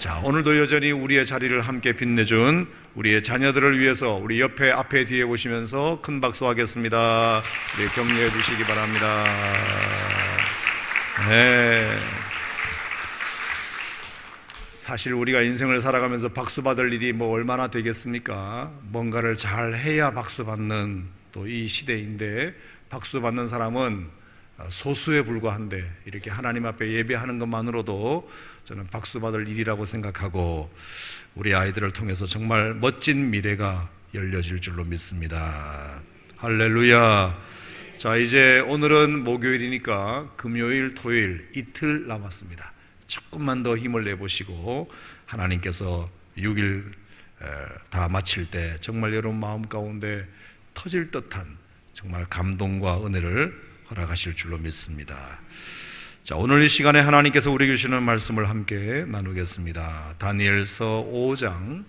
자, 오늘도 여전히 우리의 자리를 함께 빛내준 우리의 자녀들을 위해서 우리 옆에 앞에 뒤에 보시면서 큰 박수 하겠습니다. 우리 격려해 주시기 바랍니다. 네. 사실 우리가 인생을 살아가면서 박수 받을 일이 얼마나 되겠습니까? 뭔가를 잘 해야 박수 받는 또 이 시대인데, 박수 받는 사람은 소수에 불과한데 이렇게 하나님 앞에 예배하는 것만으로도 저는 박수 받을 일이라고 생각하고, 우리 아이들을 통해서 정말 멋진 미래가 열려질 줄로 믿습니다. 할렐루야. 자, 이제 오늘은 목요일이니까 금요일, 토요일 이틀 남았습니다. 조금만 더 힘을 내보시고 하나님께서 6일 다 마칠 때 정말 여러분 마음 가운데 터질 듯한 정말 감동과 은혜를 허락하실 줄로 믿습니다. 자, 오늘 이 시간에 하나님께서 우리에게 주시는 말씀을 함께 나누겠습니다. 다니엘서 5장,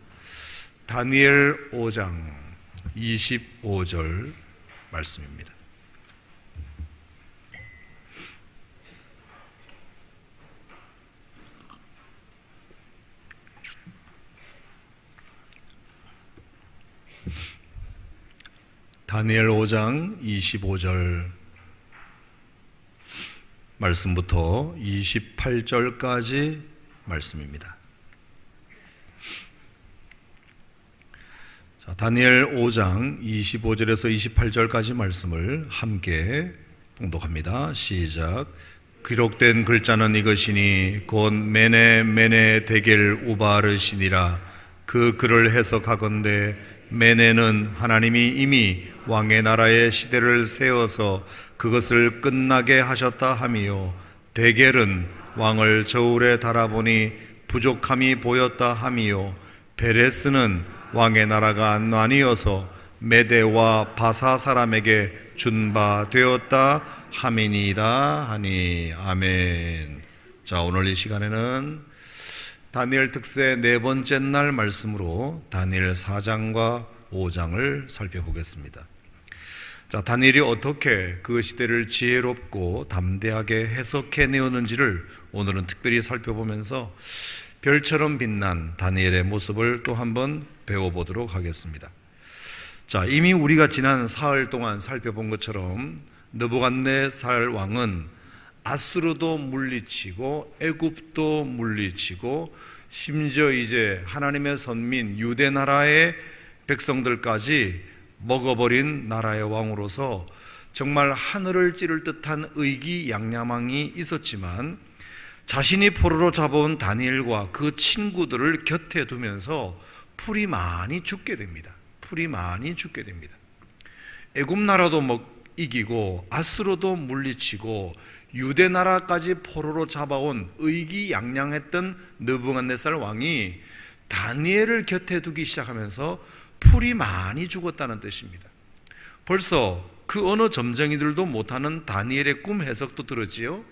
다니엘 5장 25절 말씀입니다. 다니엘 5장 25절 말씀부터 28절까지 말씀입니다. 자, 다니엘 5장 25절에서 28절까지 말씀을 함께 봉독합니다. 시작. 기록된 글자는 이것이니 곧 메네 메네 데겔 우바르시니라. 그 글을 해석하건대 메네는 하나님이 이미 왕의 나라의 시대를 세워서 그것을 끝나게 하셨다 함이요, 데겔은 왕을 저울에 달아보니 부족함이 보였다 함이요, 베레스는 왕의 나라가 나뉘어서 메대와 바사 사람에게 준 바 되었다 함이니이다 하니. 아멘. 자, 오늘 이 시간에는 다니엘 특세 네 번째 날 말씀으로 다니엘 4장과 5장을 살펴보겠습니다. 자, 다니엘이 어떻게 그 시대를 지혜롭고 담대하게 해석해 내었는지를 오늘은 특별히 살펴보면서 별처럼 빛난 다니엘의 모습을 또 한번 배워보도록 하겠습니다. 자, 이미 우리가 지난 사흘 동안 살펴본 것처럼 느부갓네살 왕은 아수르도 물리치고 애굽도 물리치고 심지어 이제 하나님의 선민 유대 나라의 백성들까지 먹어버린 나라의 왕으로서 정말 하늘을 찌를 듯한 의기양양함이 있었지만, 자신이 포로로 잡아온 다니엘과 그 친구들을 곁에 두면서 풀이 많이 죽게 됩니다. 풀이 많이 죽게 됩니다. 애굽 나라도 이기고 아수르도 물리치고 유대 나라까지 포로로 잡아온 의기양양했던 느부갓네살 왕이 다니엘을 곁에 두기 시작하면서 풀이 많이 죽었다는 뜻입니다. 벌써 그 어느 점쟁이들도 못하는 다니엘의 꿈 해석도 들었지요.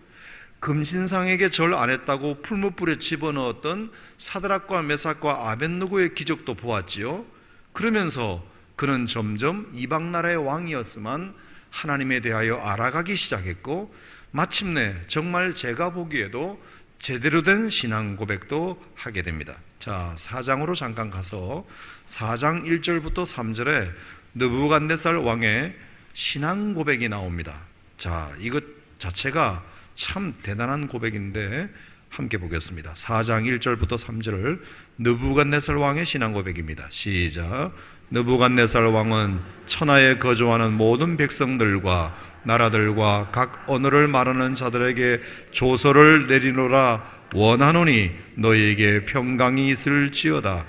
금신상에게 절 안 했다고 풀무불에 집어넣었던 사드락과 메삭과 아벳느고의 기적도 보았지요. 그러면서 그는 점점 이방 나라의 왕이었지만 하나님에 대하여 알아가기 시작했고, 마침내 정말 제가 보기에도 제대로 된 신앙 고백도 하게 됩니다. 자, 4장으로 잠깐 가서 4장 1절부터 3절에 느부갓네살 왕의 신앙 고백이 나옵니다. 자, 이것 자체가 참 대단한 고백인데 함께 보겠습니다. 4장 1절부터 3절을 느부갓네살 왕의 신앙 고백입니다. 시작. 느부갓네살 왕은 천하에 거주하는 모든 백성들과 나라들과 각 언어를 말하는 자들에게 조서를 내리노라 원하노니 너희에게 평강이 있을지어다.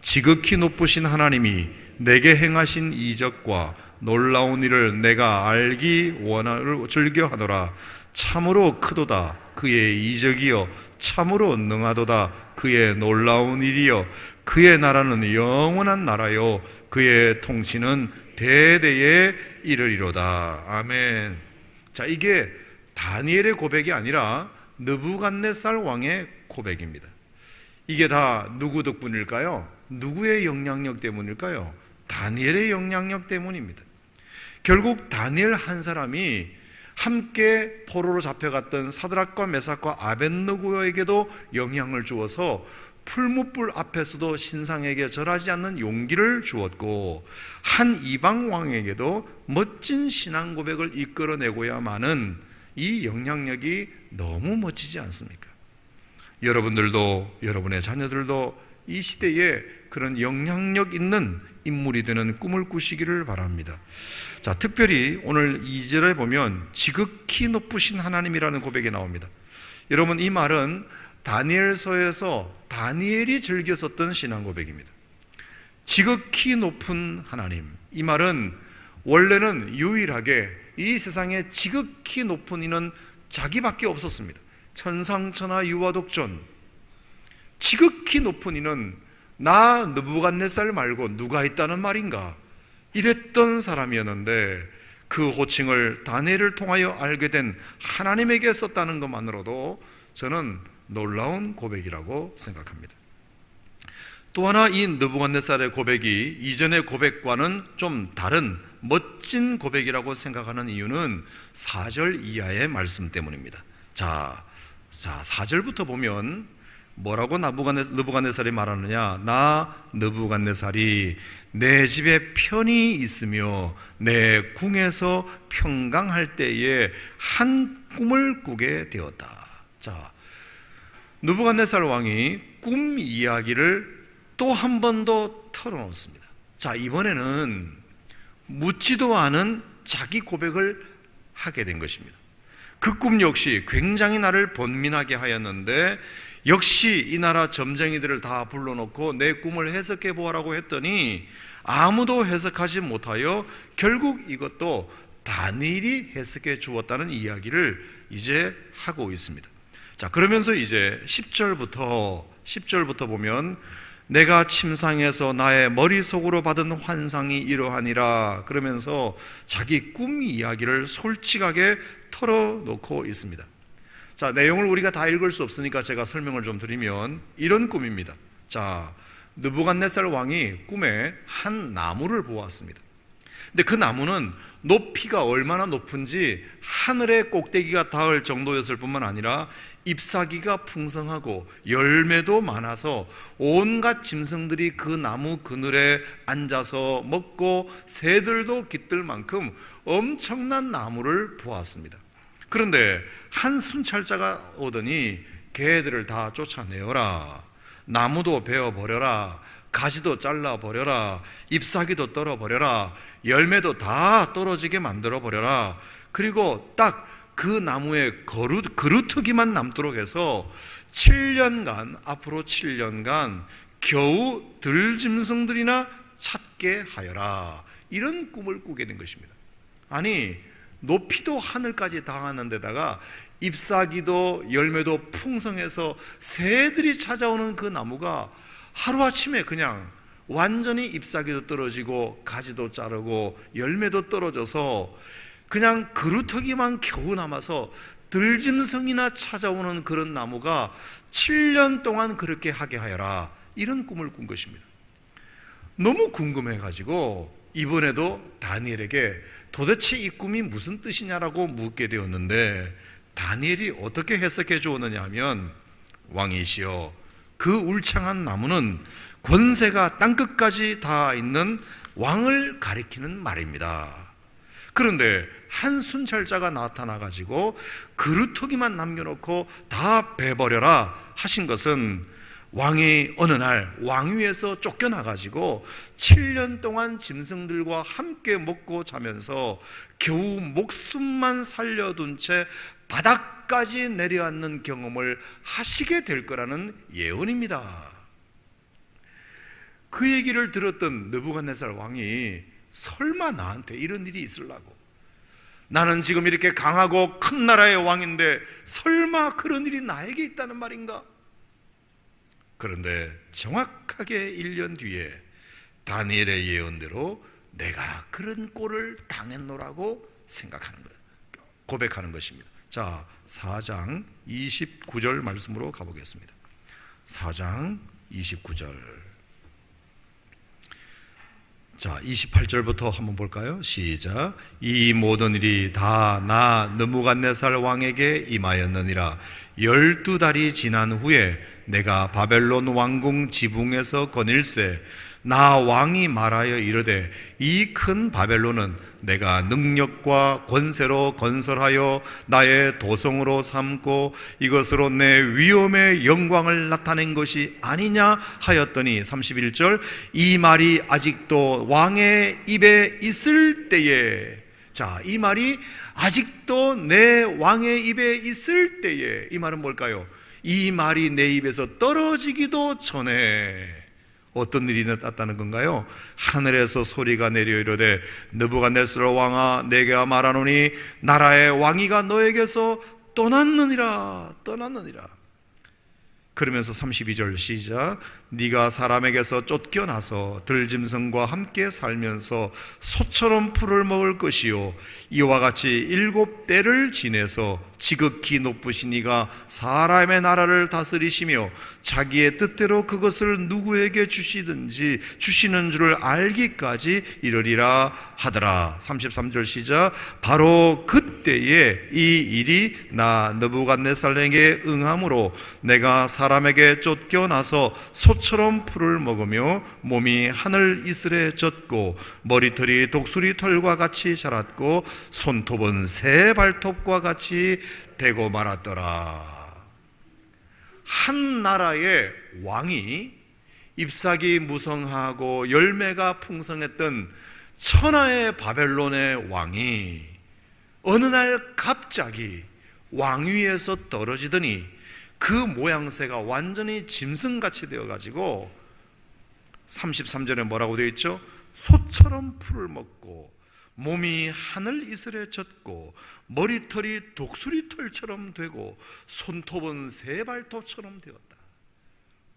지극히 높으신 하나님이 내게 행하신 이적과 놀라운 일을 내가 알기 원하를 즐겨하노라. 참으로 크도다 그의 이적이여, 참으로 능하도다 그의 놀라운 일이여. 그의 나라는 영원한 나라요, 그의 통치는 대대에 이르리로다. 아멘. 자, 이게 다니엘의 고백이 아니라 느부갓네살 왕의 고백입니다. 이게 다 누구 덕분일까요? 누구의 영향력 때문일까요? 다니엘의 영향력 때문입니다. 결국 다니엘 한 사람이 함께 포로로 잡혀갔던 사드락과 메삭과 아벳느고에게도 영향을 주어서 풀무불 앞에서도 신상에게 절하지 않는 용기를 주었고, 한 이방 왕에게도 멋진 신앙 고백을 이끌어내고야만은 이 영향력이 너무 멋지지 않습니까? 여러분들도, 여러분의 자녀들도 이 시대에 그런 영향력 있는 인물이 되는 꿈을 꾸시기를 바랍니다. 자, 특별히 오늘 2절에 보면 지극히 높으신 하나님이라는 고백이 나옵니다. 여러분, 이 말은 다니엘서에서 다니엘이 즐겨 썼던 신앙 고백입니다. 지극히 높은 하나님, 이 말은 원래는 유일하게 이 세상에 지극히 높은 이는 자기밖에 없었습니다. 천상천하 유아독존, 지극히 높은 이는 나 느부갓네살 말고 누가 있다는 말인가, 이랬던 사람이었는데, 그 호칭을 다니엘을 통하여 알게 된 하나님에게 썼다는 것만으로도 저는 놀라운 고백이라고 생각합니다. 또 하나, 이 느부갓네살의 고백이 이전의 고백과는 좀 다른 멋진 고백이라고 생각하는 이유는 4절 이하의 말씀 때문입니다. 자, 4절부터 보면 뭐라고 느부갓네살이 말하느냐? 나 느부갓네살이 내 집에 편히 있으며 내 궁에서 평강할 때에 한 꿈을 꾸게 되었다. 자, 느부갓네살 왕이 꿈 이야기를 또 한 번 더 털어놓습니다. 자, 이번에는 묻지도 않은 자기 고백을 하게 된 것입니다. 그 꿈 역시 굉장히 나를 번민하게 하였는데, 역시 이 나라 점쟁이들을 다 불러놓고 내 꿈을 해석해 보라고 했더니 아무도 해석하지 못하여 결국 이것도 다니엘이 해석해 주었다는 이야기를 이제 하고 있습니다. 자, 그러면서 이제 10절부터 보면 내가 침상에서 나의 머릿속으로 받은 환상이 이러하니라 그러면서 자기 꿈 이야기를 솔직하게 털어놓고 있습니다. 자, 내용을 우리가 다 읽을 수 없으니까 제가 설명을 좀 드리면 이런 꿈입니다. 자, 느부갓네살 왕이 꿈에 한 나무를 보았습니다. 근데 그 나무는 높이가 얼마나 높은지 하늘의 꼭대기가 닿을 정도였을 뿐만 아니라 잎사귀가 풍성하고 열매도 많아서 온갖 짐승들이 그 나무 그늘에 앉아서 먹고 새들도 깃들 만큼 엄청난 나무를 보았습니다. 그런데 한 순찰자가 오더니 개들을 다 쫓아내어라, 나무도 베어버려라, 가지도 잘라버려라, 잎사귀도 떨어버려라, 열매도 다 떨어지게 만들어버려라, 그리고 딱 그 나무에 그루터기만 남도록 해서 7년간, 앞으로 7년간 겨우 들짐승들이나 찾게 하여라, 이런 꿈을 꾸게 된 것입니다. 아니, 높이도 하늘까지 닿았는 데다가 잎사귀도 열매도 풍성해서 새들이 찾아오는 그 나무가 하루아침에 그냥 완전히 잎사귀도 떨어지고 가지도 자르고 열매도 떨어져서 그냥 그루터기만 겨우 남아서 들짐승이나 찾아오는 그런 나무가 7년 동안 그렇게 하게 하여라, 이런 꿈을 꾼 것입니다. 너무 궁금해가지고 이번에도 다니엘에게 도대체 이 꿈이 무슨 뜻이냐라고 묻게 되었는데, 다니엘이 어떻게 해석해 주었느냐 하면, 왕이시여, 그 울창한 나무는 권세가 땅끝까지 닿아 있는 왕을 가리키는 말입니다. 그런데 한 순찰자가 나타나가지고 그루터기만 남겨놓고 다 베버려라 하신 것은 왕이 어느 날 왕위에서 쫓겨나가지고 7년 동안 짐승들과 함께 먹고 자면서 겨우 목숨만 살려둔 채 바닥까지 내려앉는 경험을 하시게 될 거라는 예언입니다. 그 얘기를 들었던 느부갓네살 왕이 설마 나한테 이런 일이 있으려고, 나는 지금 이렇게 강하고 큰 나라의 왕인데 설마 그런 일이 나에게 있다는 말인가? 그런데 정확하게 1년 뒤에 다니엘의 예언대로 내가 그런 꼴을 당했노라고 생각하는 거예요. 고백하는 것입니다. 자, 4장 29절 말씀으로 가보겠습니다. 4장 29절. 자, 28절부터 한번 볼까요? 시작. 이 모든 일이 다 나 느부갓네살 왕에게 임하였느니라. 12달이 지난 후에 내가 바벨론 왕궁 지붕에서 거닐새 나 왕이 말하여 이르되 이 큰 바벨론은 내가 능력과 권세로 건설하여 나의 도성으로 삼고 이것으로 내 위엄의 영광을 나타낸 것이 아니냐 하였더니 31절 이 말이 아직도 왕의 입에 있을 때에 자, 이 말이 아직도 내 왕의 입에 있을 때에 이 말은 뭘까요? 이 말이 내 입에서 떨어지기도 전에 어떤 일이 났다는 건가요? 하늘에서 소리가 내려 이르되 느부갓네살 왕아 내가 말하노니 나라의 왕위가 너에게서 떠났느니라. 그러면서 32절 시작. 네가 사람에게서 쫓겨나서 들짐승과 함께 살면서 소처럼 풀을 먹을 것이요 이와 같이 7대를 지내서 지극히 높으신 이가 사람의 나라를 다스리시며 자기의 뜻대로 그것을 누구에게 주시든지 주시는 줄을 알기까지 이르리라 하더라. 33절 시작. 바로 그때에 이 일이 나 느부갓네살에게 응함으로 내가 사람에게 쫓겨나서 소처럼 풀을 먹으며 몸이 하늘 이슬에 젖고 머리털이 독수리 털과 같이 자랐고 손톱은 새 발톱과 같이 되고 말았더라. 한 나라의 왕이 잎사귀 무성하고 열매가 풍성했던 천하의 바벨론의 왕이 어느 날 갑자기 왕위에서 떨어지더니 그 모양새가 완전히 짐승같이 되어가지고 33절에 뭐라고 되어 있죠? 소처럼 풀을 먹고 몸이 하늘 이슬에 젖고 머리털이 독수리 털처럼 되고 손톱은 새 발톱처럼 되었다.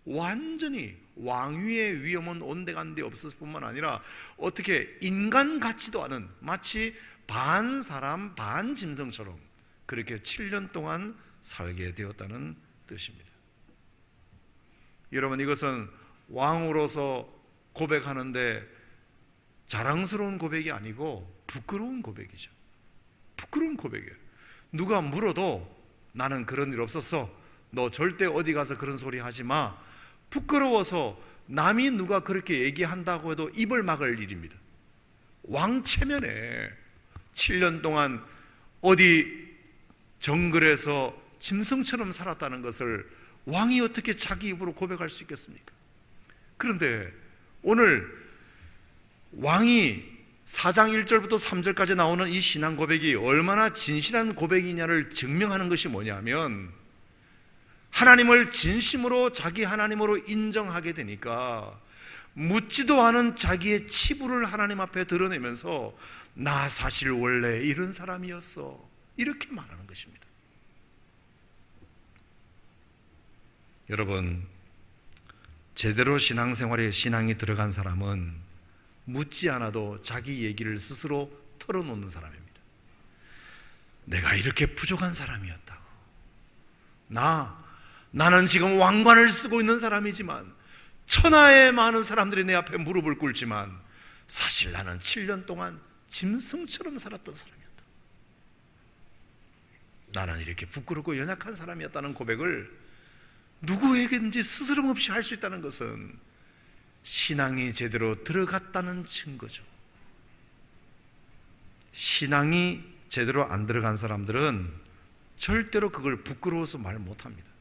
완전히 왕위의 위엄은 온데간데 없었을 뿐만 아니라 어떻게 인간 같지도 않은 마치 반 사람 반 짐승처럼 그렇게 7년 동안 살게 되었다는 뜻입니다. 여러분, 이것은 왕으로서 고백하는데 자랑스러운 고백이 아니고 부끄러운 고백이죠. 부끄러운 고백이에요. 누가 물어도 나는 그런 일 없었어, 너 절대 어디 가서 그런 소리 하지 마, 부끄러워서 남이 누가 그렇게 얘기한다고 해도 입을 막을 일입니다. 왕 체면에 7년 동안 어디 정글에서 짐승처럼 살았다는 것을 왕이 어떻게 자기 입으로 고백할 수 있겠습니까? 그런데 오늘 왕이 4장 1절부터 3절까지 나오는 이 신앙 고백이 얼마나 진실한 고백이냐를 증명하는 것이 뭐냐면, 하나님을 진심으로 자기 하나님으로 인정하게 되니까 묻지도 않은 자기의 치부를 하나님 앞에 드러내면서 나 사실 원래 이런 사람이었어, 이렇게 말하는 것입니다. 여러분, 제대로 신앙생활에 신앙이 들어간 사람은 묻지 않아도 자기 얘기를 스스로 털어놓는 사람입니다. 내가 이렇게 부족한 사람이었다고, 나는 지금 왕관을 쓰고 있는 사람이지만 천하의 많은 사람들이 내 앞에 무릎을 꿇지만 사실 나는 7년 동안 짐승처럼 살았던 사람이었다, 나는 이렇게 부끄럽고 연약한 사람이었다는 고백을 누구에게든지 스스럼 없이 할 수 있다는 것은 신앙이 제대로 들어갔다는 증거죠. 신앙이 제대로 안 들어간 사람들은 절대로 그걸 부끄러워서 말 못합니다.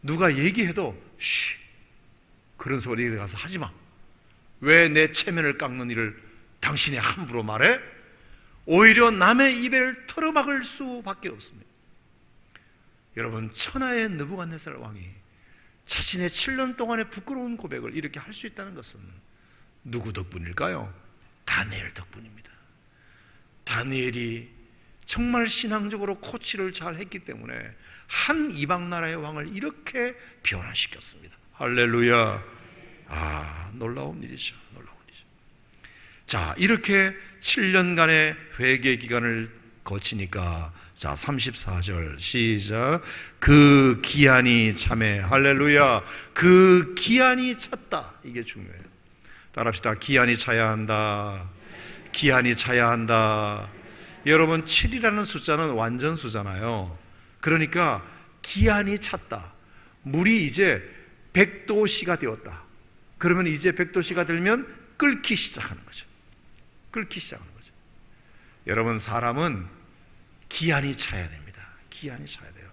누가 얘기해도 쉬, 그런 소리에 가서 하지 마, 왜 내 체면을 깎는 일을 당신이 함부로 말해? 오히려 남의 입을 털어막을 수밖에 없습니다. 여러분, 천하의 느부갓네살 왕이 자신의 7년 동안의 부끄러운 고백을 이렇게 할 수 있다는 것은 누구 덕분일까요? 다니엘 덕분입니다. 다니엘이 정말 신앙적으로 코치를 잘 했기 때문에 한 이방 나라의 왕을 이렇게 변화시켰습니다. 할렐루야. 놀라운 일이죠. 놀라운 일이죠. 자, 이렇게 7년간의 회개 기간을 거치니까, 자, 34절 시작. 그 기한이 참에, 할렐루야, 그 기한이 찼다. 이게 중요해요. 따라합시다. 기한이 차야 한다. 기한이 차야 한다. 여러분, 7이라는 숫자는 완전수잖아요. 그러니까 기한이 찼다. 물이 이제 100도씨가 되었다. 그러면 이제 100도씨가 되면 끓기 시작하는 거죠. 끓기 시작하는 거죠. 여러분, 사람은 기한이 차야 됩니다. 기한이 차야 돼요.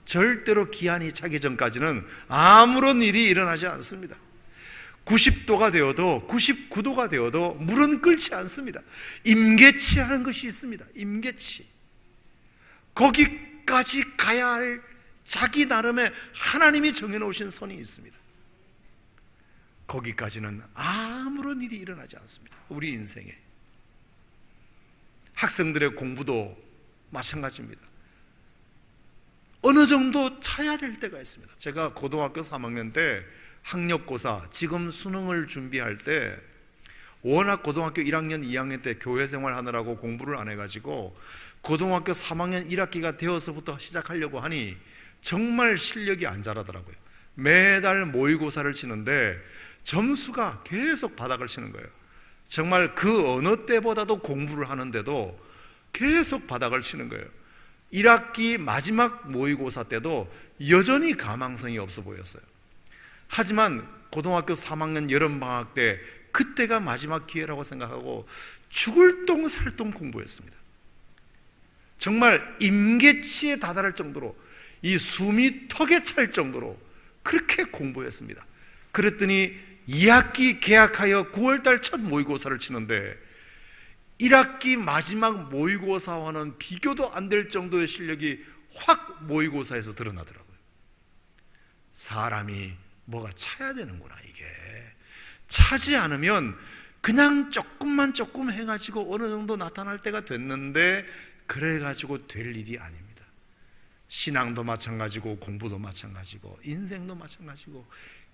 절대로 기한이 차기 전까지는 아무런 일이 일어나지 않습니다. 90도가 되어도 99도가 되어도 물은 끓지 않습니다. 임계치라는 것이 있습니다. 임계치. 거기까지 가야 할 자기 나름의 하나님이 정해놓으신 선이 있습니다. 거기까지는 아무런 일이 일어나지 않습니다. 우리 인생에. 학생들의 공부도 마찬가지입니다. 어느 정도 차야 될 때가 있습니다. 제가 고등학교 3학년 때 학력고사, 지금 수능을 준비할 때 워낙 고등학교 1학년, 2학년 때 교회 생활하느라고 공부를 안 해가지고 고등학교 3학년 1학기가 되어서부터 시작하려고 하니 정말 실력이 안 자라더라고요. 매달 모의고사를 치는데 점수가 계속 바닥을 치는 거예요. 정말 그 어느 때보다도 공부를 하는데도 계속 바닥을 치는 거예요. 1학기 마지막 모의고사 때도 여전히 가망성이 없어 보였어요. 하지만 고등학교 3학년 여름방학 때 그때가 마지막 기회라고 생각하고 죽을 똥 살 똥 공부했습니다. 정말 임계치에 다다를 정도로, 이 숨이 턱에 찰 정도로 그렇게 공부했습니다. 그랬더니 2학기 개학하여 9월달 첫 모의고사를 치는데 1학기 마지막 모의고사와는 비교도 안 될 정도의 실력이 확 모의고사에서 드러나더라고요. 사람이 뭐가 차야 되는구나. 이게 차지 않으면 그냥 조금 해가지고 어느 정도 나타날 때가 됐는데 그래가지고 될 일이 아닙니다. 신앙도 마찬가지고 공부도 마찬가지고 인생도 마찬가지고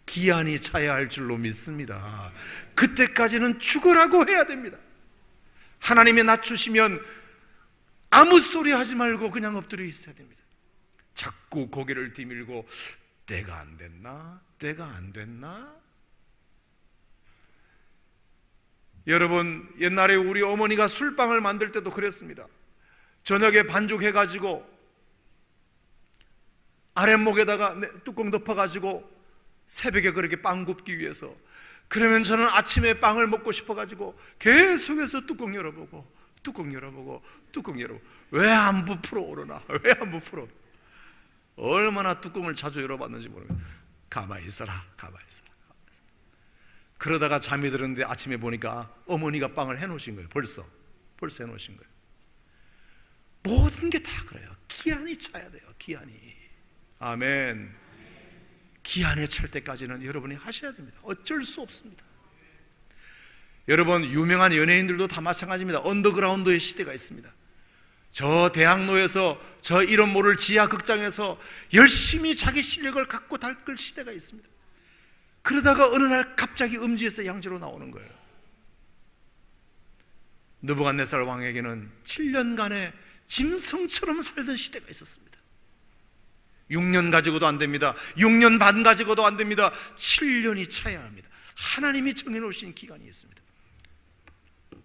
기한이 차야 할 줄로 믿습니다. 그때까지는 죽으라고 해야 됩니다. 하나님이 낮추시면 아무 소리 하지 말고 그냥 엎드려 있어야 됩니다. 자꾸 고개를 디밀고 때가 안 됐나? 때가 안 됐나? 여러분, 옛날에 우리 어머니가 술빵을 만들 때도 그랬습니다. 저녁에 반죽해가지고 아랫목에다가 뚜껑 덮어가지고 새벽에 그렇게 빵 굽기 위해서, 그러면 저는 아침에 빵을 먹고 싶어가지고 계속해서 뚜껑 열어보고 왜 안 부풀어 오르나? 왜 안 부풀어? 얼마나 뚜껑을 자주 열어봤는지 모르겠어요. 가만히 있어라. 그러다가 잠이 들었는데 아침에 보니까 어머니가 빵을 해놓으신 거예요. 벌써 해놓으신 거예요. 모든 게 다 그래요. 기한이 차야 돼요. 기한이. 아멘. 기한에 찰 때까지는 여러분이 하셔야 됩니다. 어쩔 수 없습니다. 여러분, 유명한 연예인들도 다 마찬가지입니다. 언더그라운드의 시대가 있습니다. 저 대학로에서, 저 이름 모를 지하 극장에서 열심히 자기 실력을 갖고 닦을 시대가 있습니다. 그러다가 어느 날 갑자기 음지에서 양지로 나오는 거예요. 느부갓네살 왕에게는 7년간의 짐승처럼 살던 시대가 있었습니다. 6년 가지고도 안 됩니다. 6년 반 가지고도 안 됩니다. 7년이 차야 합니다. 하나님이 정해놓으신 기간이 있습니다.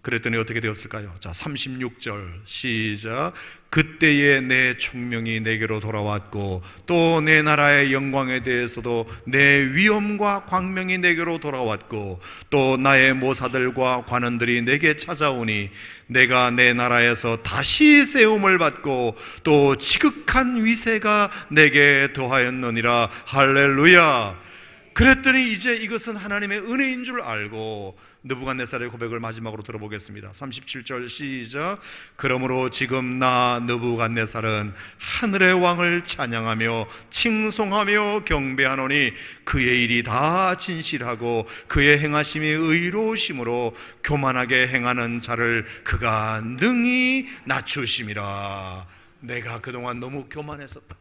그랬더니 어떻게 되었을까요? 자, 36절 시작. 그때에 내 총명이 내게로 돌아왔고 또 내 나라의 영광에 대해서도 내 위엄과 광명이 내게로 돌아왔고 또 나의 모사들과 관원들이 내게 찾아오니 내가 내 나라에서 다시 세움을 받고 또 지극한 위세가 내게 더하였느니라. 할렐루야. 그랬더니 이제 이것은 하나님의 은혜인 줄 알고 느부갓네살의 고백을 마지막으로 들어보겠습니다. 37절 시작. 그러므로 지금 나 느부갓네살은 하늘의 왕을 찬양하며 칭송하며 경배하노니 그의 일이 다 진실하고 그의 행하심이 의로우심으로 교만하게 행하는 자를 그가 능히 낮추심이라. 내가 그동안 너무 교만했었다.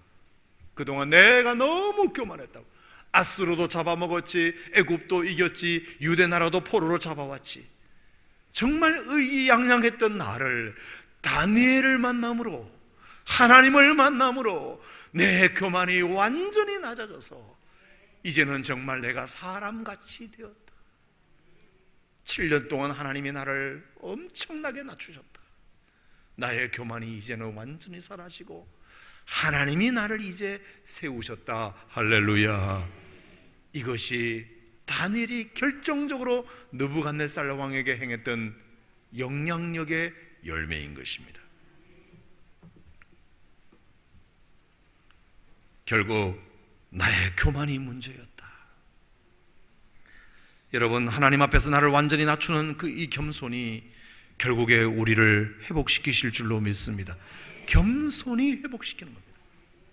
그동안 내가 너무 교만했다고. 아수르도 잡아먹었지, 애굽도 이겼지, 유대나라도 포로로 잡아왔지. 정말 의기양양했던 나를 다니엘을 만남으로, 하나님을 만남으로 내 교만이 완전히 낮아져서 이제는 정말 내가 사람같이 되었다. 7년 동안 하나님이 나를 엄청나게 낮추셨다. 나의 교만이 이제는 완전히 사라지고 하나님이 나를 이제 세우셨다. 할렐루야. 이것이 다니엘이 결정적으로 느부갓네살 왕에게 행했던 영향력의 열매인 것입니다. 결국 나의 교만이 문제였다. 여러분, 하나님 앞에서 나를 완전히 낮추는 이 겸손이 결국에 우리를 회복시키실 줄로 믿습니다. 겸손이 회복시키는 겁니다.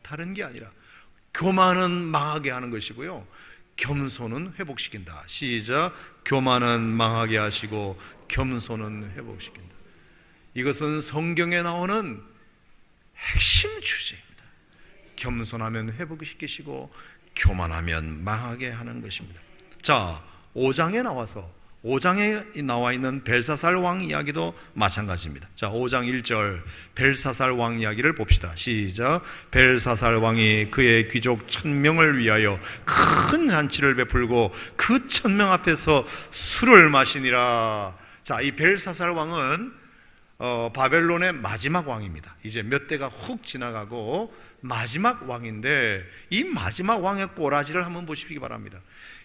다른 게 아니라 교만은 망하게 하는 것이고요, 겸손은 회복시킨다. 시작. 교만은 망하게 하시고 겸손은 회복시킨다. 이것은 성경에 나오는 핵심 주제입니다. 겸손하면 회복시키시고 교만하면 망하게 하는 것입니다. 자, 5장에 나와 있는 벨사살 왕 이야기도 마찬가지입니다. 자, 5장 1절 벨사살 왕 이야기를 봅시다. 시작. 벨사살 왕이 그의 귀족 1000명을 위하여 큰 잔치를 베풀고 그 1000명 앞에서 술을 마시니라. 자, 이 벨사살 왕은 바벨론의 마지막 왕입니다. 이제 몇 대가 훅 지나가고 마지막 왕인데, 이 마지막 왕의 꼬라지를 한번 보시기 바랍니다.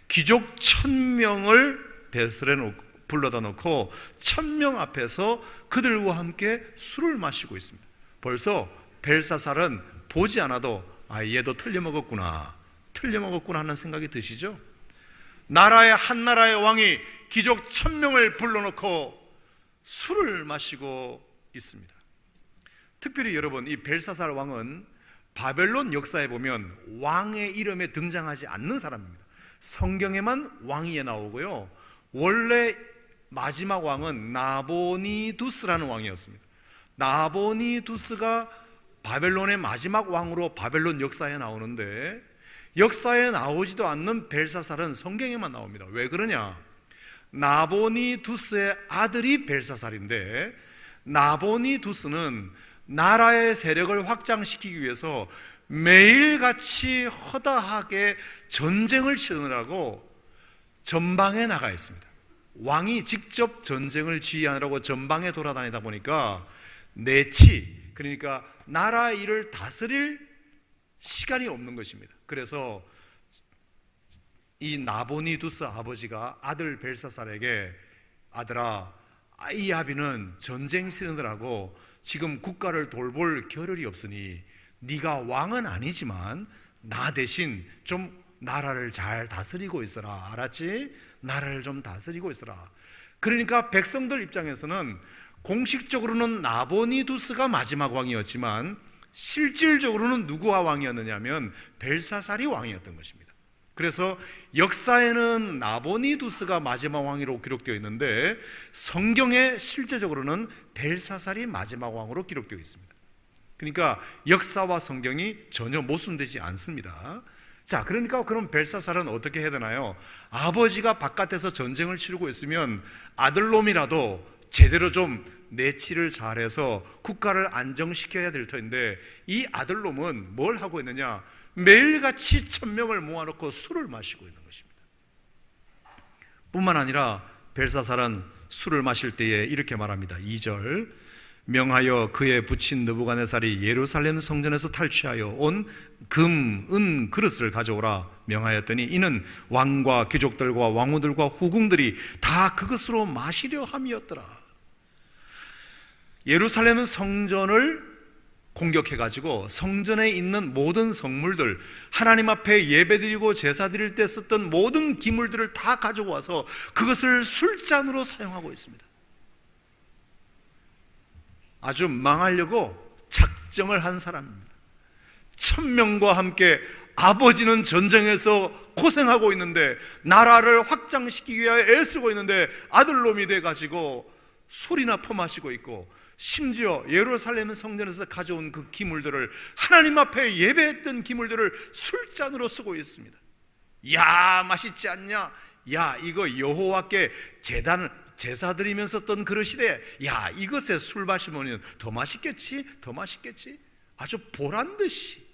귀족 1000명을 배설해 놓고 불러다 놓고 1000명 앞에서 그들과 함께 술을 마시고 있습니다. 벌써 벨사살은 보지 않아도 얘도 틀려먹었구나 하는 생각이 드시죠? 한 나라의 왕이 귀족 1000명을 불러놓고 술을 마시고 있습니다. 특별히 여러분, 이 벨사살 왕은 바벨론 역사에 보면 왕의 이름에 등장하지 않는 사람입니다. 성경에만 왕이 나오고요, 원래 마지막 왕은 나보니두스라는 왕이었습니다. 나보니두스가 바벨론의 마지막 왕으로 바벨론 역사에 나오는데, 역사에 나오지도 않는 벨사살은 성경에만 나옵니다. 왜 그러냐? 나보니두스의 아들이 벨사살인데, 나보니두스는 나라의 세력을 확장시키기 위해서 매일같이 허다하게 전쟁을 치르느라고 전방에 나가 있습니다. 왕이 직접 전쟁을 지휘하느라고 전방에 돌아다니다 보니까 내치, 그러니까 나라 일을 다스릴 시간이 없는 것입니다. 그래서 이 나보니두스 아버지가 아들 벨사살에게, 아들아, 이 아비는 전쟁 치르느라고 지금 국가를 돌볼 겨를이 없으니 네가 왕은 아니지만 나 대신 좀 나라를 잘 다스리고 있어라. 알았지? 나라를 좀 다스리고 있어라. 그러니까 백성들 입장에서는 공식적으로는 나보니두스가 마지막 왕이었지만 실질적으로는 누구가 왕이었느냐면 벨사살이 왕이었던 것입니다. 그래서 역사에는 나보니두스가 마지막 왕으로 기록되어 있는데 성경에 실제적으로는 벨사살이 마지막 왕으로 기록되어 있습니다. 그러니까 역사와 성경이 전혀 모순되지 않습니다. 자, 그러니까 그럼 벨사살은 어떻게 해야 되나요? 아버지가 바깥에서 전쟁을 치르고 있으면 아들놈이라도 제대로 좀 내치를 잘해서 국가를 안정시켜야 될 터인데, 이 아들놈은 뭘 하고 있느냐? 매일같이 1000명을 모아놓고 술을 마시고 있는 것입니다. 뿐만 아니라 벨사살은 술을 마실 때에 이렇게 말합니다. 2절 명하여 그의 부친 느부갓네살이 예루살렘 성전에서 탈취하여 온 금, 은 그릇을 가져오라 명하였더니 이는 왕과 귀족들과 왕후들과 후궁들이 다 그것으로 마시려 함이었더라. 예루살렘 성전을 공격해가지고 성전에 있는 모든 성물들, 하나님 앞에 예배드리고 제사 드릴 때 썼던 모든 기물들을 다 가져와서 그것을 술잔으로 사용하고 있습니다. 아주 망하려고 작정을 한 사람입니다. 1000명과 함께 아버지는 전쟁에서 고생하고 있는데, 나라를 확장시키기 위하여 애쓰고 있는데 아들놈이 돼가지고 술이나 퍼마시고 있고, 심지어 예루살렘 성전에서 가져온 그 기물들을, 하나님 앞에 예배했던 기물들을 술잔으로 쓰고 있습니다. 야, 맛있지 않냐? 야, 이거 여호와께 제사 드리면서 썼던 그릇이래. 야, 이것에 술 마시면 더 맛있겠지? 더 맛있겠지? 아주 보란듯이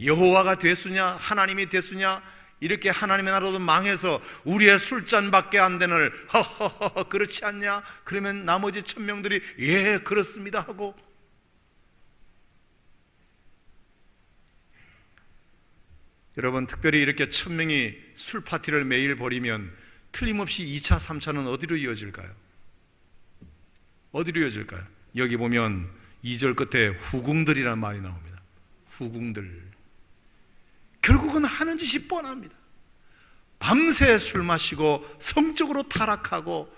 여호와가 되수냐 하나님이 되수냐, 이렇게 하나님의 나라도 망해서 우리의 술잔밖에 안 되는 허허허 그렇지 않냐? 그러면 나머지 1000명들이 예 그렇습니다 하고, 여러분 특별히 이렇게 1000명이 술 파티를 매일 벌이면 틀림없이 2차 3차는 어디로 이어질까요? 어디로 이어질까요? 여기 보면 2절 끝에 후궁들이라는 말이 나옵니다. 후궁들. 결국은 하는 짓이 뻔합니다. 밤새 술 마시고 성적으로 타락하고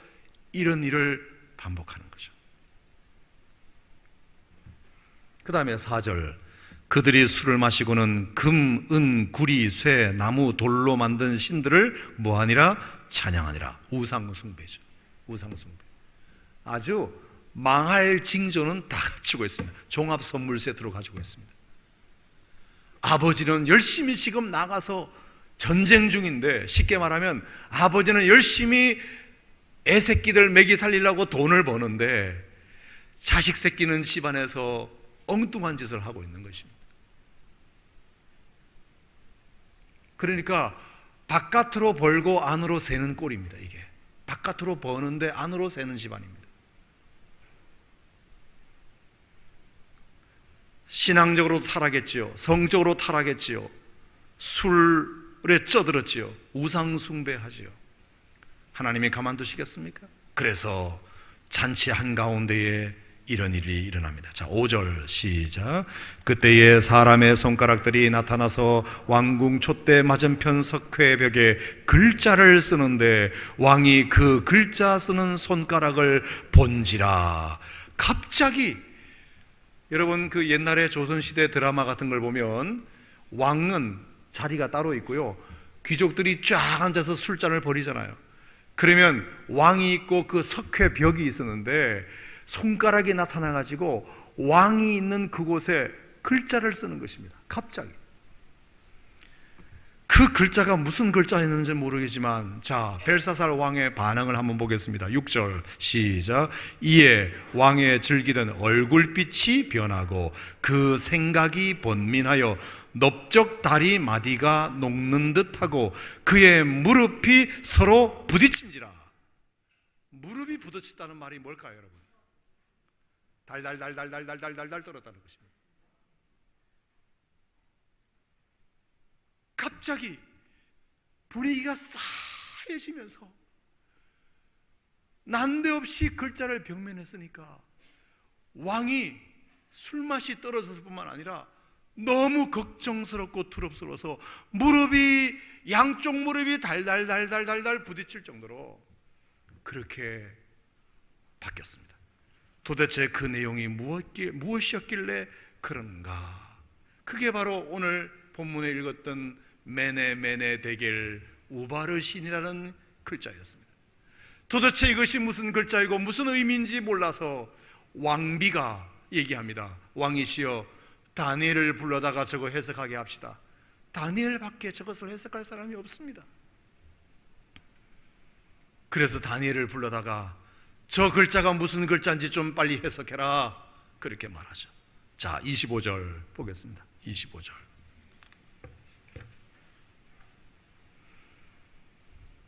이런 일을 반복하는 거죠. 그 다음에 4절, 그들이 술을 마시고는 금, 은, 구리, 쇠, 나무, 돌로 만든 신들을 뭐하니라? 찬양하니라. 우상숭배죠. 우상숭배. 아주 망할 징조는 다 갖추고 있습니다. 종합 선물 세트로 가지고 있습니다. 아버지는 열심히 지금 나가서 전쟁 중인데, 쉽게 말하면 아버지는 열심히 애새끼들 먹이 살리려고 돈을 버는데 자식 새끼는 집안에서 엉뚱한 짓을 하고 있는 것입니다. 그러니까 바깥으로 벌고 안으로 새는 꼴입니다. 이게 바깥으로 버는데 안으로 새는 집안입니다. 신앙적으로 타락했지요. 성적으로 타락했지요. 술에 쩌들었지요. 우상 숭배하지요. 하나님이 가만두시겠습니까? 그래서 잔치 한가운데에 이런 일이 일어납니다. 자, 5절 시작. 그때에 사람의 손가락들이 나타나서 왕궁 촛대 맞은편 석회벽에 글자를 쓰는데 왕이 그 글자 쓰는 손가락을 본지라. 갑자기, 여러분 그 옛날에 조선시대 드라마 같은 걸 보면 왕은 자리가 따로 있고요, 귀족들이 쫙 앉아서 술잔을 벌이잖아요. 그러면 왕이 있고 그 석회벽이 있었는데 손가락이 나타나가지고 왕이 있는 그곳에 글자를 쓰는 것입니다. 갑자기. 그 글자가 무슨 글자였는지 모르겠지만, 자, 벨사살 왕의 반응을 한번 보겠습니다. 6절 시작. 이에 왕의 즐기던 얼굴빛이 변하고 그 생각이 번민하여 넓적 다리 마디가 녹는 듯하고 그의 무릎이 서로 부딪힌지라. 무릎이 부딪혔다는 말이 뭘까요, 여러분? 달달달달달달달달 떨었다는 것입니다. 갑자기 분위기가 싸해지면서 난데없이 글자를 벽면했으니까 왕이 술맛이 떨어졌을 뿐만 아니라 너무 걱정스럽고 두렵스러워서 양쪽 무릎이 달달달달달달 부딪힐 정도로 그렇게 바뀌었습니다. 도대체 그 내용이 무엇이었길래 그런가? 그게 바로 오늘 본문에 읽었던 메네 데겔 우바르신이라는 글자였습니다. 도대체 이것이 무슨 글자이고 무슨 의미인지 몰라서 왕비가 얘기합니다. 왕이시여, 다니엘을 불러다가 저거 해석하게 합시다. 다니엘밖에 저것을 해석할 사람이 없습니다. 그래서 다니엘을 불러다가 저 글자가 무슨 글자인지 좀 빨리 해석해라, 그렇게 말하죠. 자, 25절 보겠습니다. 25절.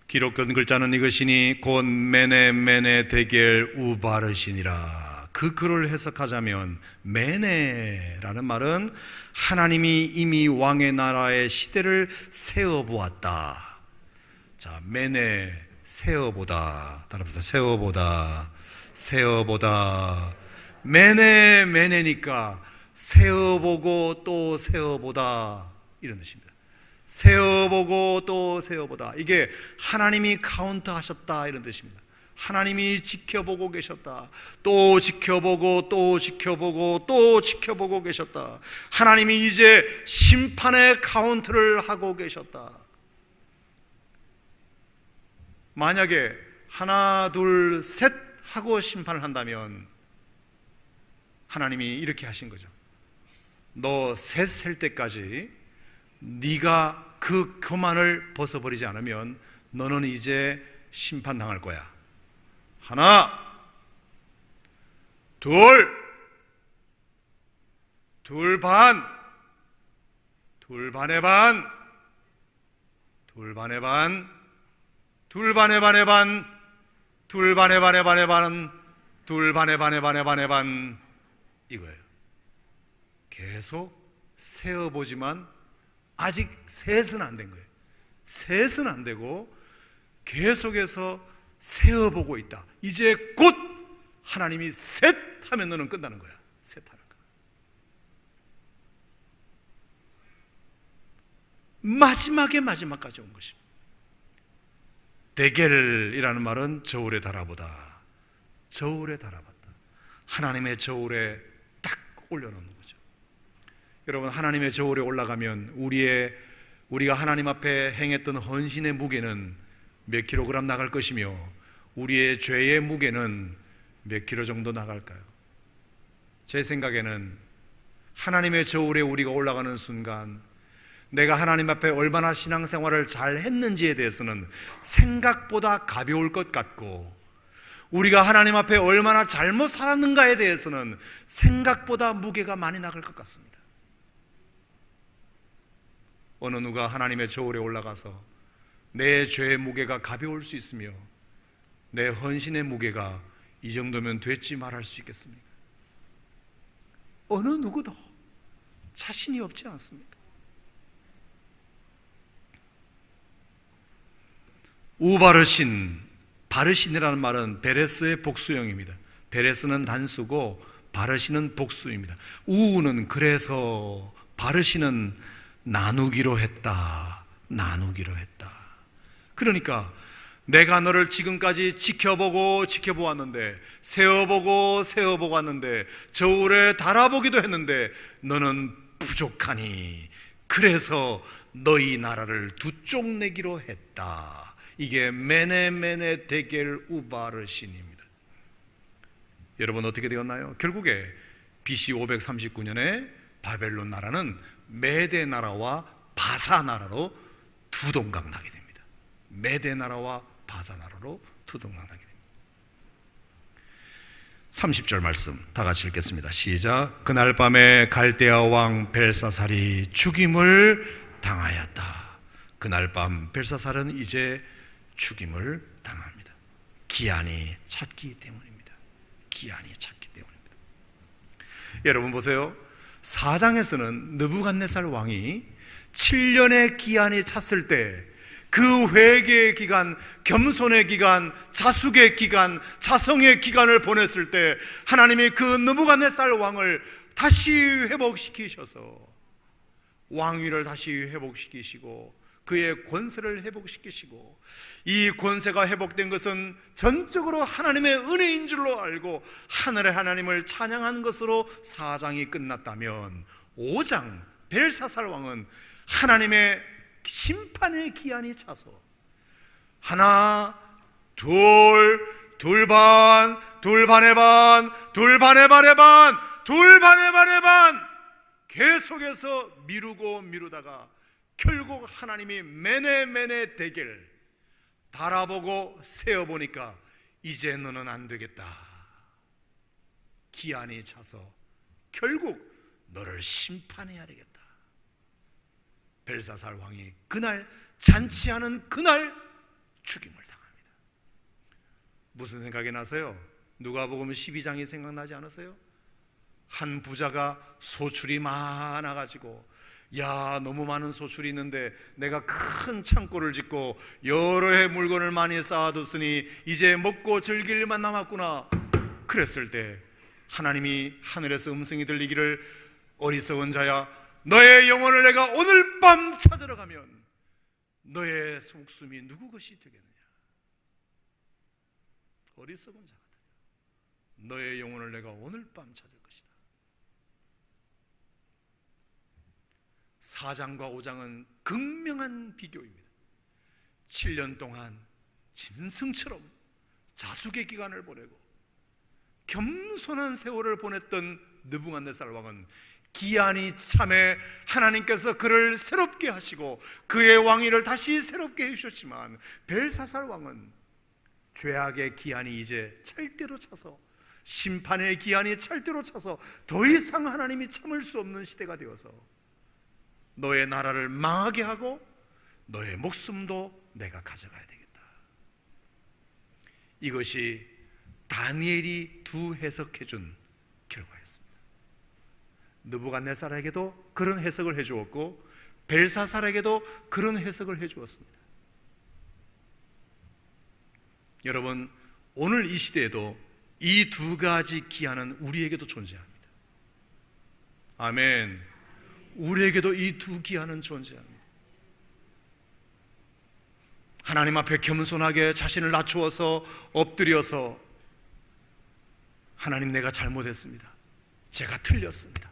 기록된 글자는 이것이니 곧 메네 데겔 우바르신이라. 그 글을 해석하자면 메네라는 말은 하나님이 이미 왕의 나라의 시대를 세워보았다. 자, 메네, 세어보다. 따라합시다. 세어보다. 메네니까 세어보고 또 세어보다, 이런 뜻입니다. 세어보고 또 세어보다. 이게 하나님이 카운트하셨다, 이런 뜻입니다. 하나님이 지켜보고 계셨다. 또 지켜보고 또 지켜보고 또 지켜보고 계셨다. 하나님이 이제 심판의 카운트를 하고 계셨다. 만약에 하나 둘 셋 하고 심판을 한다면 하나님이 이렇게 하신 거죠. 너 셋 셀 때까지 네가 그 교만을 벗어버리지 않으면 너는 이제 심판당할 거야. 하나, 둘 반, 둘 반의 반, 둘 반의 반, 둘 반의 반의 반, 둘 반의 반의 반의 반, 둘 반의 반의 반의 반의 반, 이거예요. 계속 세어보지만 아직 셋은 안 된 거예요. 셋은 안 되고 계속해서 세어보고 있다. 이제 곧 하나님이 셋 하면 너는 끝나는 거야. 셋 하면 끝나. 마지막에 마지막까지 온 것입니다. 데겔이라는 말은 저울에 달아보다, 저울에 달아봤다. 하나님의 저울에 딱 올려놓는 거죠. 여러분, 하나님의 저울에 올라가면 우리가 하나님 앞에 행했던 헌신의 무게는 몇 킬로그램 나갈 것이며 우리의 죄의 무게는 몇 킬로 정도 나갈까요? 제 생각에는 하나님의 저울에 우리가 올라가는 순간 내가 하나님 앞에 얼마나 신앙생활을 잘 했는지에 대해서는 생각보다 가벼울 것 같고, 우리가 하나님 앞에 얼마나 잘못 살았는가에 대해서는 생각보다 무게가 많이 나갈 것 같습니다. 어느 누가 하나님의 저울에 올라가서 내 죄의 무게가 가벼울 수 있으며 내 헌신의 무게가 이 정도면 됐지 말할 수 있겠습니까? 어느 누구도 자신이 없지 않습니까? 우바르신, 바르신이라는 말은 베레스의 복수형입니다. 베레스는 단수고 바르신은 복수입니다. 우는 그래서, 바르신은 나누기로 했다. 나누기로 했다. 그러니까 내가 너를 지금까지 지켜보았는데, 세어보고 왔는데, 저울에 달아보기도 했는데 너는 부족하니 그래서 너희 나라를 두 쪽 내기로 했다. 이게 메네 데겔 우바르신입니다. 여러분, 어떻게 되었나요? 결국에 BC 539년에 바벨론 나라는 메대 나라와 바사 나라로 두 동강 나게 됩니다. 메대 나라와 바사 나라로 두 동강 나게 됩니다. 30절 말씀 다 같이 읽겠습니다. 시작. 그날 밤에 갈대아 왕 벨사살이 죽임을 당하였다. 그날 밤 벨사살은 이제 죽임을 당합니다. 기한이 찼기 때문입니다. 기한이 찼기 때문입니다. 여러분 보세요. 4장에서는 느부갓네살 왕이 7년의 기한이 찼을 때 그 회개의 기간, 겸손의 기간, 자숙의 기간, 자성의 기간을 보냈을 때 하나님이 그 느부갓네살 왕을 다시 회복시키셔서 왕위를 다시 회복시키시고 그의 권세를 회복시키시고, 이 권세가 회복된 것은 전적으로 하나님의 은혜인 줄로 알고 하늘의 하나님을 찬양한 것으로 4장이 끝났다면 5장 벨사살 왕은 하나님의 심판의 기한이 차서 하나, 둘 반, 둘 반의 반, 둘 반의 반의 반, 둘 반의 반의 반 계속해서 미루다가 결국 하나님이 메네 데겔 달아보고 세어보니까 이제 너는 안 되겠다. 기한이 차서 결국 너를 심판해야 되겠다. 벨사살 왕이 그날 잔치하는 그날 죽임을 당합니다. 무슨 생각이 나세요? 누가복음 12장이 생각나지 않으세요? 한 부자가 소출이 많아가지고, 야, 너무 많은 소출이 있는데 내가 큰 창고를 짓고 여러 해 물건을 많이 쌓아뒀으니 이제 먹고 즐길 일만 남았구나. 그랬을 때 하나님이 하늘에서 음성이 들리기를, 어리석은 자야, 너의 영혼을 내가 오늘 밤 찾으러 가면 너의 목숨이 누구 것이 되겠느냐. 어리석은 자가 너의 영혼을 내가 오늘 밤 찾을 것이다. 4장과 5장은 극명한 비교입니다. 7년 동안 짐승처럼 자숙의 기간을 보내고 겸손한 세월을 보냈던 느부갓네살 왕은 기한이 참에 하나님께서 그를 새롭게 하시고 그의 왕위를 다시 새롭게 해주셨지만, 벨사살 왕은 죄악의 기한이 이제 찰대로 차서, 심판의 기한이 찰대로 차서 더 이상 하나님이 참을 수 없는 시대가 되어서 너의 나라를 망하게 하고 너의 목숨도 내가 가져가야 되겠다. 이것이 다니엘이 두 해석해 준 결과였습니다. 느부갓네살에게도 그런 해석을 해 주었고 벨사살에게도 그런 해석을 해 주었습니다. 여러분, 오늘 이 시대에도 이 두 가지 기한은 우리에게도 존재합니다. 아멘. 우리에게도 이 두 기한은 존재합니다. 하나님 앞에 겸손하게 자신을 낮추어서 엎드려서 하나님, 내가 잘못했습니다. 제가 틀렸습니다.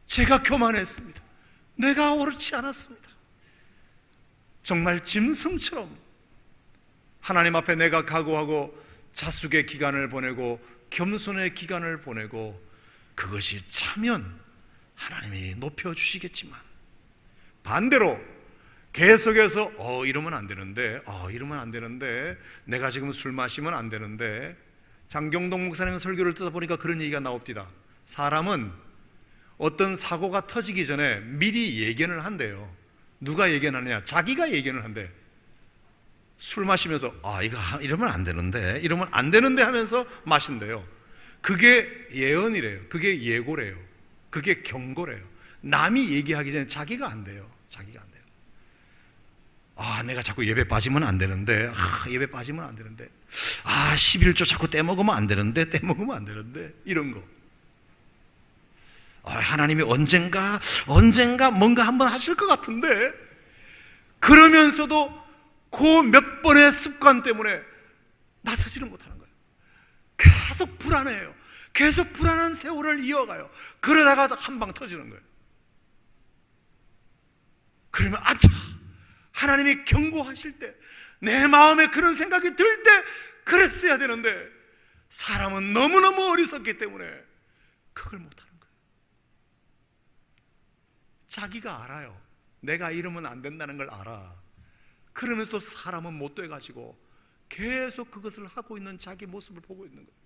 제가 교만했습니다. 내가 옳지 않았습니다. 정말 짐승처럼 하나님 앞에 내가 각오하고 자숙의 기간을 보내고 겸손의 기간을 보내고, 그것이 차면 하나님이 높여주시겠지만, 반대로 계속해서 이러면 안 되는데, 이러면 안 되는데, 내가 지금 술 마시면 안 되는데. 장경동 목사님 설교를 듣다 보니까 그런 얘기가 나옵니다. 사람은 어떤 사고가 터지기 전에 미리 예견을 한대요. 누가 예견하느냐? 자기가 예견을 한대. 술 마시면서 이거 이러면 안 되는데, 이러면 안 되는데 하면서 마신대요. 그게 예언이래요. 그게 예고래요. 그게 경고래요. 남이 얘기하기 전에 자기가 안 돼요. 자기가 안 돼요. 내가 자꾸 예배 빠지면 안 되는데, 예배 빠지면 안 되는데, 11조 자꾸 떼먹으면 안 되는데, 떼먹으면 안 되는데, 이런 거. 하나님이 언젠가 뭔가 한번 하실 것 같은데, 그러면서도 그 몇 번의 습관 때문에 나서지를 못하는 거예요. 계속 불안해요. 계속 불안한 세월을 이어가요. 그러다가 한 방 터지는 거예요. 그러면 하나님이 경고하실 때, 내 마음에 그런 생각이 들 때 그랬어야 되는데, 사람은 너무너무 어리석기 때문에 그걸 못하는 거예요. 자기가 알아요. 내가 이러면 안 된다는 걸 알아. 그러면서 사람은 못 돼가지고 계속 그것을 하고 있는 자기 모습을 보고 있는 거예요.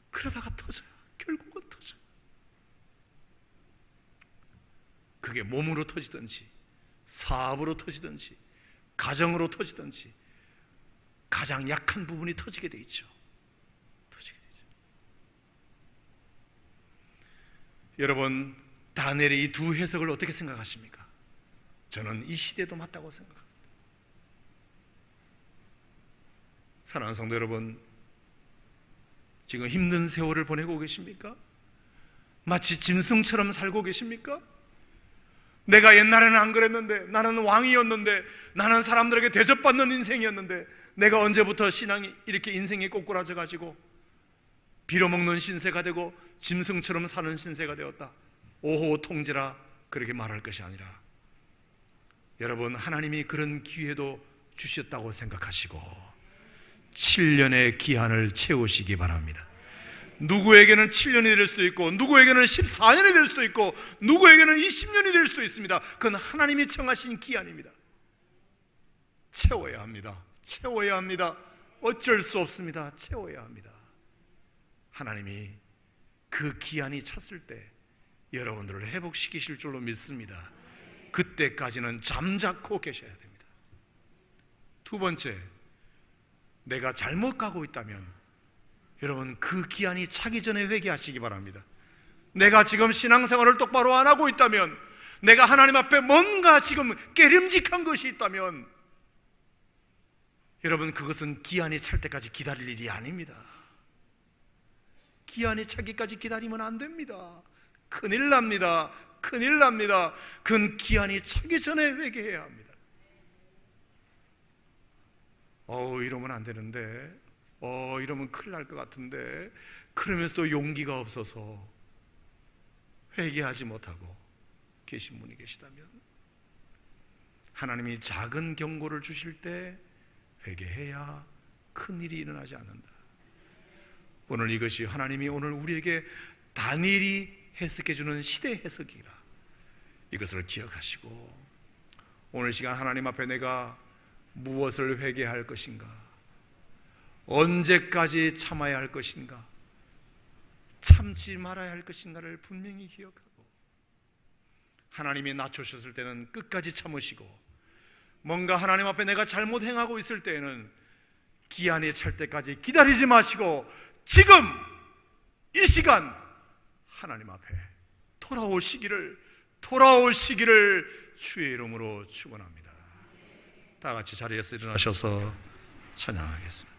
그러다가 터져요. 결국은 터져요. 그게 몸으로 터지든지, 사업으로 터지든지, 가정으로 터지든지, 가장 약한 부분이 터지게 돼 있죠. 터지게 되죠. 여러분, 다니엘의 이 두 해석을 어떻게 생각하십니까? 저는 이 시대도 맞다고 생각합니다. 사랑하는 성도 여러분, 지금 힘든 세월을 보내고 계십니까? 마치 짐승처럼 살고 계십니까? 내가 옛날에는 안 그랬는데, 나는 왕이었는데, 나는 사람들에게 대접받는 인생이었는데, 내가 언제부터 신앙이 이렇게 인생이 꼬꾸라져 가지고 빌어먹는 신세가 되고 짐승처럼 사는 신세가 되었다. 오호 통제라, 그렇게 말할 것이 아니라, 여러분, 하나님이 그런 기회도 주셨다고 생각하시고 7년의 기한을 채우시기 바랍니다. 누구에게는 7년이 될 수도 있고, 누구에게는 14년이 될 수도 있고, 누구에게는 20년이 될 수도 있습니다. 그건 하나님이 정하신 기한입니다. 채워야 합니다. 채워야 합니다. 어쩔 수 없습니다. 채워야 합니다. 하나님이 그 기한이 찼을 때 여러분들을 회복시키실 줄로 믿습니다. 그때까지는 잠자코 계셔야 됩니다. 두 번째, 내가 잘못 가고 있다면 여러분, 그 기한이 차기 전에 회개하시기 바랍니다. 내가 지금 신앙생활을 똑바로 안 하고 있다면, 내가 하나님 앞에 뭔가 지금 깨림직한 것이 있다면, 여러분, 그것은 기한이 찰 때까지 기다릴 일이 아닙니다. 기한이 차기까지 기다리면 안 됩니다. 큰일 납니다. 큰일 납니다. 그건 기한이 차기 전에 회개해야 합니다. 이러면 안 되는데, 이러면 큰일 날 것 같은데, 그러면서도 용기가 없어서 회개하지 못하고 계신 분이 계시다면, 하나님이 작은 경고를 주실 때 회개해야 큰 일이 일어나지 않는다. 오늘 이것이 하나님이 오늘 우리에게 다니엘이 해석해주는 시대 해석이라, 이것을 기억하시고 오늘 시간 하나님 앞에 내가 무엇을 회개할 것인가, 언제까지 참아야 할 것인가, 참지 말아야 할 것인가를 분명히 기억하고 하나님이 낮추셨을 때는 끝까지 참으시고, 뭔가 하나님 앞에 내가 잘못 행하고 있을 때에는 기한이 찰 때까지 기다리지 마시고 지금 이 시간 하나님 앞에 돌아오시기를 주의 이름으로 축원합니다. 다 같이 자리에서 일어나셔서 찬양하겠습니다.